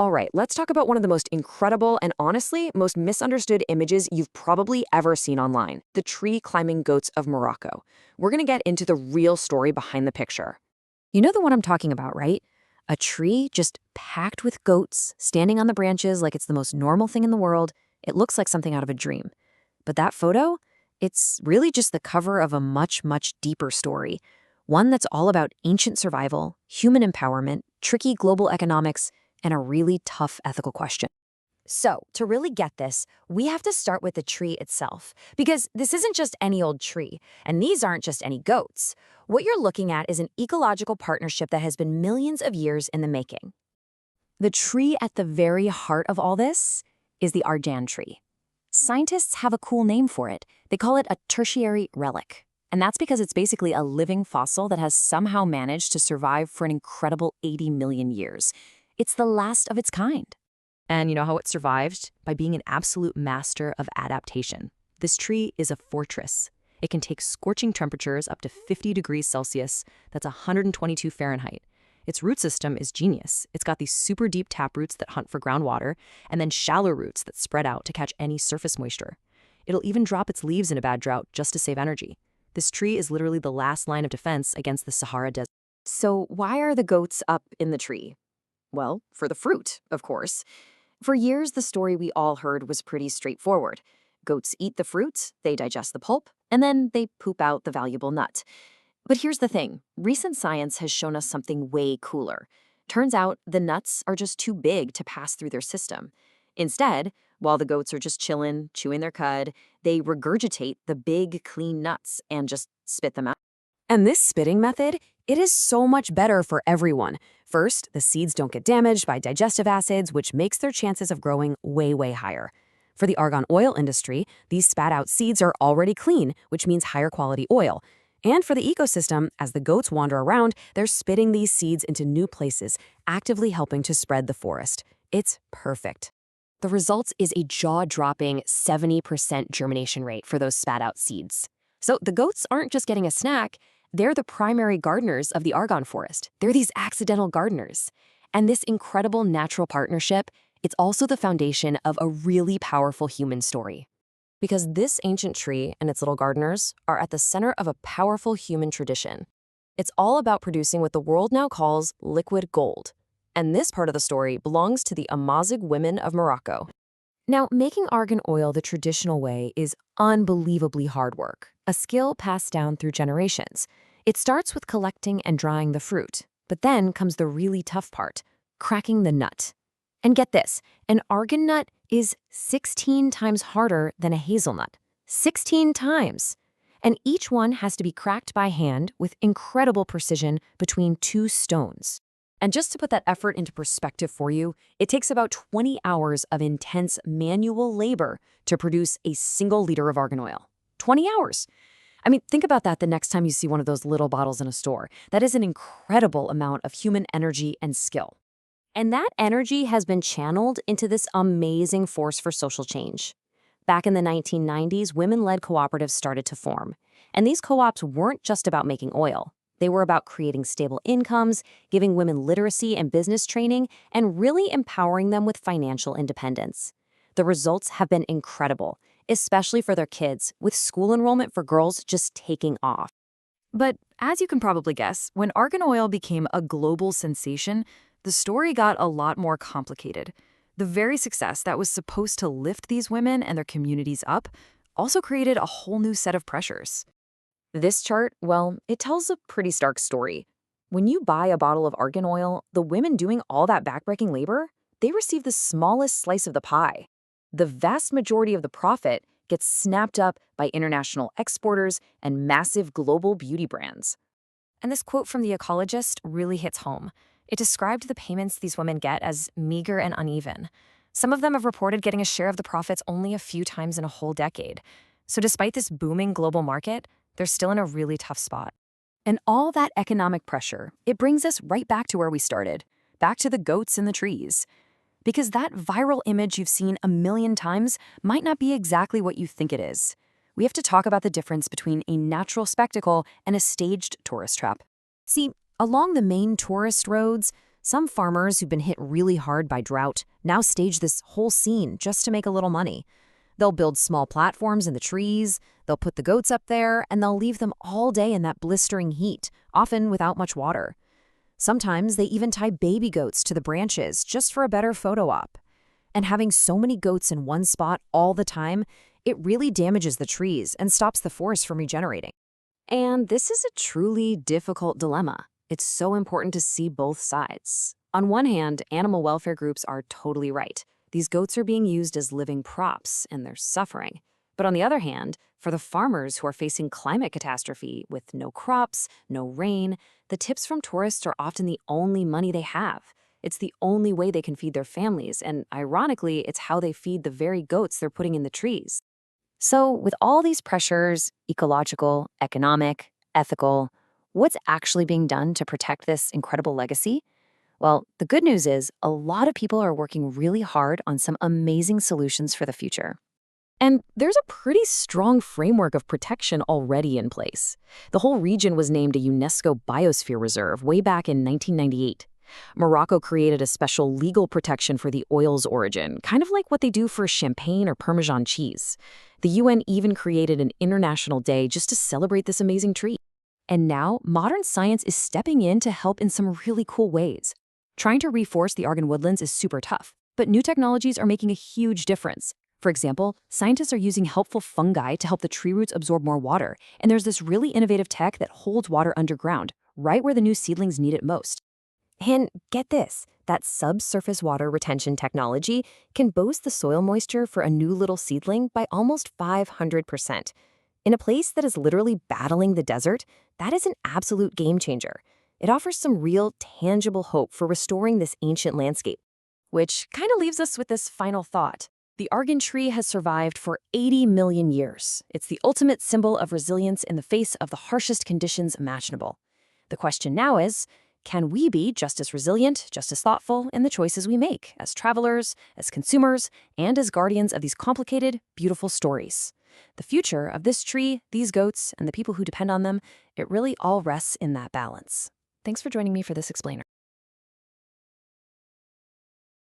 All right, let's talk about one of the most incredible and honestly most misunderstood images you've probably ever seen online, the tree climbing goats of Morocco. We're going to get into the real story behind the picture. You know the one I'm talking about, right? A tree just packed with goats, standing on the branches like it's the most normal thing in the world. It looks like something out of a dream. But that photo, it's really just the cover of a much, much deeper story. One that's all about ancient survival, human empowerment, tricky global economics, and a really tough ethical question. So, to really get this, we have to start with the tree itself, because this isn't just any old tree, and these aren't just any goats. What you're looking at is an ecological partnership that has been millions of years in the making. The tree at the very heart of all this is the Argan tree. Scientists have a cool name for it. They call it a tertiary relic. And that's because it's basically a living fossil that has somehow managed to survive for an incredible 80 million years. It's the last of its kind. And you know how it survived? By being an absolute master of adaptation. This tree is a fortress. It can take scorching temperatures up to 50 degrees Celsius, that's 122 Fahrenheit. Its root system is genius. It's got these super deep taproots that hunt for groundwater, and then shallow roots that spread out to catch any surface moisture. It'll even drop its leaves in a bad drought just to save energy. This tree is literally the last line of defense against the Sahara Desert. So, why are the goats up in the tree? Well, for the fruit, of course. For years, the story we all heard was pretty straightforward. Goats eat the fruit, they digest the pulp, and then they poop out the valuable nut. But here's the thing. Recent science has shown us something way cooler. Turns out the nuts are just too big to pass through their system. Instead, while the goats are just chilling, chewing their cud, they regurgitate the big, clean nuts and just spit them out. And this spitting method, it is so much better for everyone. First, the seeds don't get damaged by digestive acids, which makes their chances of growing way, way higher. For the argan oil industry, these spat-out seeds are already clean, which means higher quality oil. And for the ecosystem, as the goats wander around, they're spitting these seeds into new places, actively helping to spread the forest. It's perfect. The result is a jaw-dropping 70% germination rate for those spat-out seeds. So the goats aren't just getting a snack, they're the primary gardeners of the argan forest. They're these accidental gardeners. And this incredible natural partnership, it's also the foundation of a really powerful human story. Because this ancient tree and its little gardeners are at the center of a powerful human tradition. It's all about producing what the world now calls liquid gold. And this part of the story belongs to the Amazigh women of Morocco. Now, making argan oil the traditional way is unbelievably hard work, a skill passed down through generations. It starts with collecting and drying the fruit, but then comes the really tough part, cracking the nut. And get this, an argan nut is 16 times harder than a hazelnut. 16 times! And each one has to be cracked by hand with incredible precision between two stones. And just to put that effort into perspective for you, it takes about 20 hours of intense manual labor to produce a single liter of argan oil. 20 hours! I mean, think about that the next time you see one of those little bottles in a store. That is an incredible amount of human energy and skill. And that energy has been channeled into this amazing force for social change. Back in the 1990s, women-led cooperatives started to form. And these co-ops weren't just about making oil. They were about creating stable incomes, giving women literacy and business training, and really empowering them with financial independence. The results have been incredible, especially for their kids, with school enrollment for girls just taking off. But as you can probably guess, when argan oil became a global sensation, the story got a lot more complicated. The very success that was supposed to lift these women and their communities up also created a whole new set of pressures. This chart, well, it tells a pretty stark story. When you buy a bottle of argan oil, the women doing all that backbreaking labor, they receive the smallest slice of the pie. The vast majority of the profit gets snapped up by international exporters and massive global beauty brands. And this quote from the Ecologist really hits home. It described the payments these women get as meager and uneven. Some of them have reported getting a share of the profits only a few times in a whole decade. So despite this booming global market, they're still in a really tough spot. And all that economic pressure, it brings us right back to where we started, back to the goats in the trees. Because that viral image you've seen a million times might not be exactly what you think it is. We have to talk about the difference between a natural spectacle and a staged tourist trap. See, along the main tourist roads, Some farmers who've been hit really hard by drought now stage this whole scene just to make a little money. They'll build small platforms in the trees, they'll put the goats up there, and they'll leave them all day in that blistering heat, often without much water. Sometimes they even tie baby goats to the branches just for a better photo op. And having so many goats in one spot all the time, it really damages the trees and stops the forest from regenerating. And this is a truly difficult dilemma. It's so important to see both sides. On one hand, animal welfare groups are totally right. These goats are being used as living props, and they're suffering. But on the other hand, for the farmers who are facing climate catastrophe with no crops, no rain, the tips from tourists are often the only money they have. It's the only way they can feed their families, and ironically, it's how they feed the very goats they're putting in the trees. So, with all these pressures, ecological, economic, ethical, what's actually being done to protect this incredible legacy? Well, the good news is a lot of people are working really hard on some amazing solutions for the future. And there's a pretty strong framework of protection already in place. The whole region was named a UNESCO Biosphere Reserve way back in 1998. Morocco created a special legal protection for the oil's origin, kind of like what they do for champagne or Parmesan cheese. The UN even created an international day just to celebrate this amazing tree. And now, modern science is stepping in to help in some really cool ways. Trying to reforest the Argan woodlands is super tough, but new technologies are making a huge difference. For example, scientists are using helpful fungi to help the tree roots absorb more water, and there's this really innovative tech that holds water underground, right where the new seedlings need it most. And get this, that subsurface water retention technology can boost the soil moisture for a new little seedling by almost 500%. In a place that is literally battling the desert, that is an absolute game changer. It offers some real, tangible hope for restoring this ancient landscape. Which kind of leaves us with this final thought. The Argan tree has survived for 80 million years. It's the ultimate symbol of resilience in the face of the harshest conditions imaginable. The question now is, can we be just as resilient, just as thoughtful in the choices we make, as travelers, as consumers, and as guardians of these complicated, beautiful stories? The future of this tree, these goats, and the people who depend on them, it really all rests in that balance. Thanks for joining me for this explainer.